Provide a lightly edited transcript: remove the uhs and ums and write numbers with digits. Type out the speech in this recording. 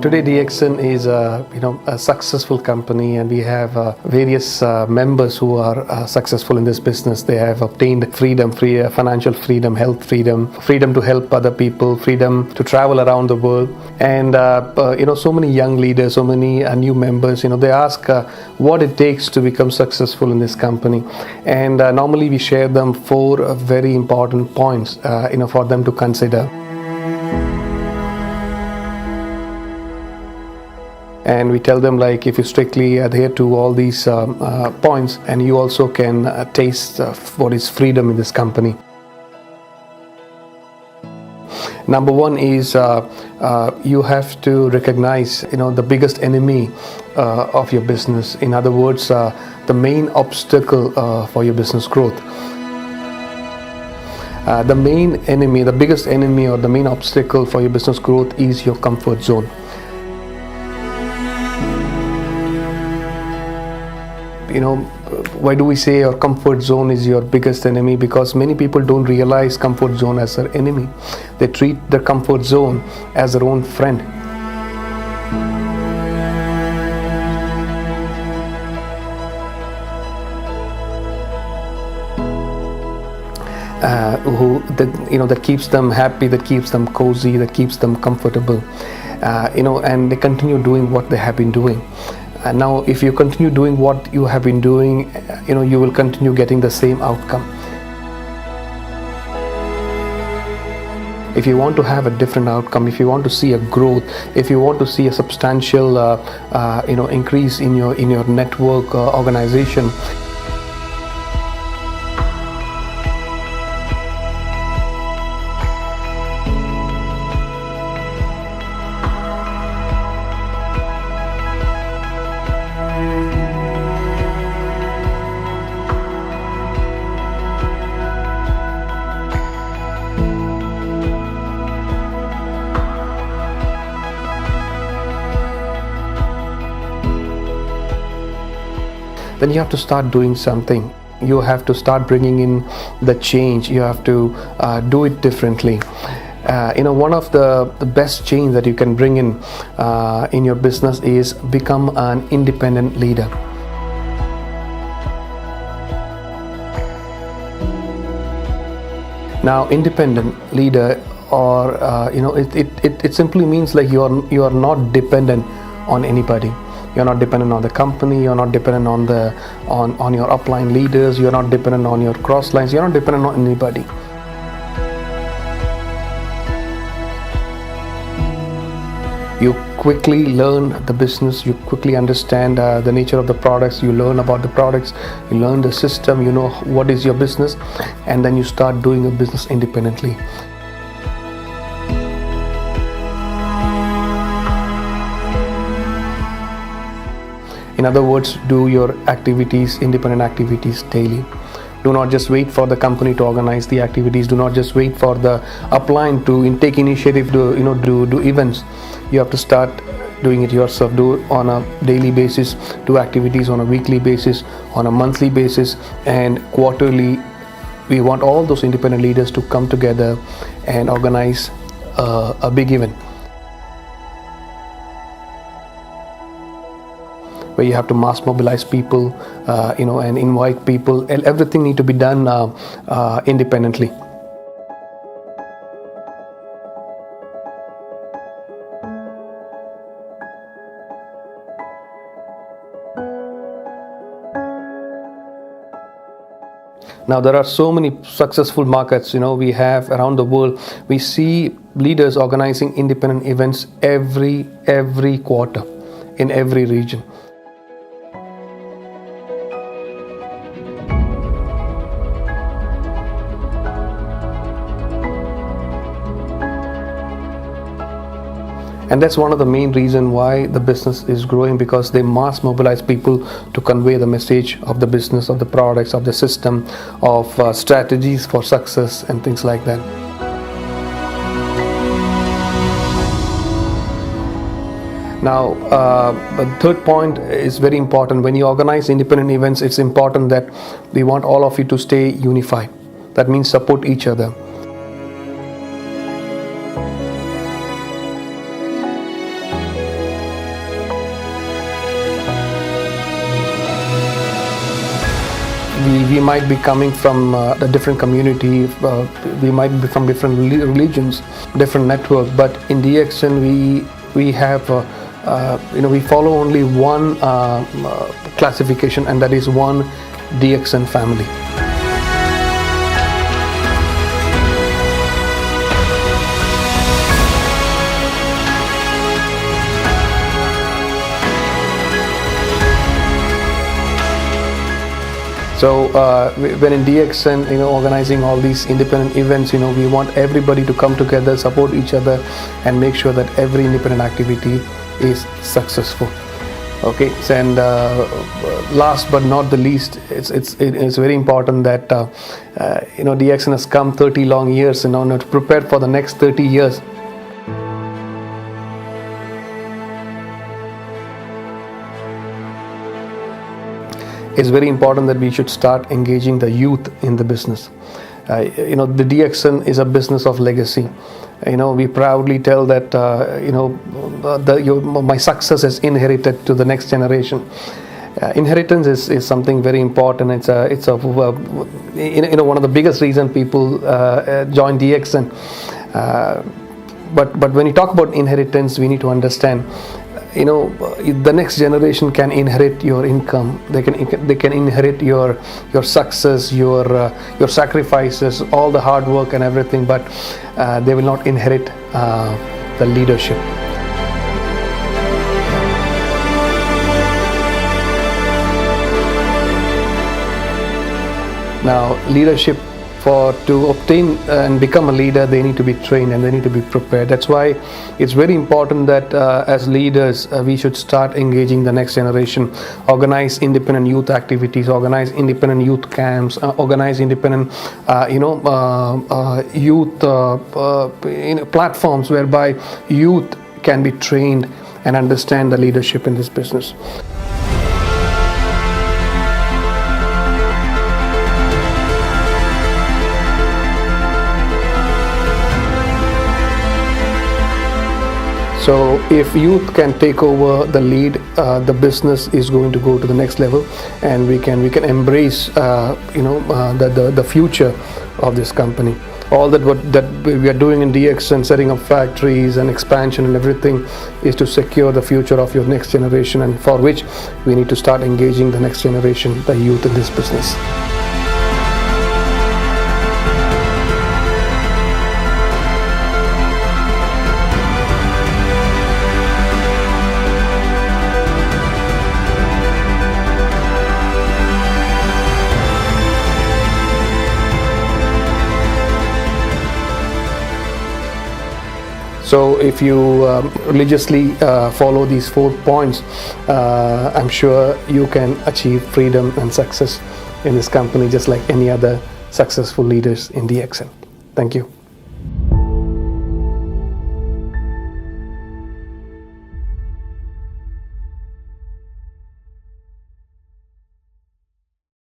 Today, DXN is a successful company, and we have various members who are successful in this business. They have obtained freedom, financial freedom, health freedom, freedom to help other people, freedom to travel around the world, and so many young leaders, so many new members. They ask what it takes to become successful in this company, and normally we share them 4 very important points, for them to consider. And we tell them, like, if you strictly adhere to all these points, and you also can taste what is freedom in this company. Number 1 is you have to recognize the biggest enemy of your business. In other words, the main obstacle for your business growth. The main enemy, the biggest enemy, or the main obstacle for your business growth is your comfort zone. Why do we say your comfort zone is your biggest enemy? Because many people don't realize comfort zone as their enemy. They treat the comfort zone as their own friend. That keeps them happy, that keeps them cozy, that keeps them comfortable, and they continue doing what they have been doing. And now, if you continue doing what you have been doing, you will continue getting the same outcome. If you want to have a different outcome, if you want to see a growth, if you want to see a substantial, increase in your network organization, then you have to start doing something. You have to start bringing in the change. You have to do it differently. One of the best change that you can bring in your business is become an independent leader. Now, independent leader, or it simply means like you are not dependent on anybody. You're not dependent on the company. You're not dependent on your upline leaders. You're not dependent on your cross lines. You're not dependent on anybody. You quickly learn the business. You quickly understand the nature of the products. You learn about the products. You learn the system. You know what is your business, and then you start doing your business independently. In other words, do your activities, independent activities, daily. Do not just wait for the company to organize the activities. Do not just wait for the upline to take initiative to do events. You have to start doing it yourself. Do it on a daily basis. Do activities on a weekly basis, on a monthly basis, and quarterly. We want all those independent leaders to come together and organize a big event, where you have to mass mobilize people, and invite people. Everything need to be done independently. Now, there are so many successful markets, we have around the world. We see leaders organizing independent events every quarter in every region. And that's one of the main reasons why the business is growing, because they mass mobilize people to convey the message of the business, of the products, of the system, of strategies for success and things like that. Now, the third point is very important. When you organize independent events, it's important that we want all of you to stay unified. That means support each other. we might be coming from a different community, we might be from different religions, different network, but in DXN we have we follow only one classification, and that is one DXN family. So when in DXN, organizing all these independent events, we want everybody to come together, support each other, and make sure that every independent activity is successful. Okay, and last but not the least, it's very important that DXN has come 30 long years, to prepare for the next 30 years. It's very important that we should start engaging the youth in the business. The DXN is a business of legacy. We proudly tell that my success is inherited to the next generation. Inheritance is something very important. It's one of the biggest reason people join DXN. But when you talk about inheritance, we need to understand. The next generation can inherit your income. They can inherit your success, your sacrifices, all the hard work and everything, but they will not inherit the leadership. Now, leadership, to obtain and become a leader, they need to be trained and they need to be prepared. That's why it's very important that as leaders, we should start engaging the next generation, organize independent youth activities, organize independent youth camps, organize independent youth platforms whereby youth can be trained and understand the leadership in this business. So if youth can take over the lead, the business is going to go to the next level, and we can embrace the future of this company. All that we are doing in DXN, setting up factories and expansion and everything, is to secure the future of your next generation, and for which we need to start engaging the next generation, the youth, in this business. So if you religiously follow these 4 points, I'm sure you can achieve freedom and success in this company, just like any other successful leaders in DXN. Thank you.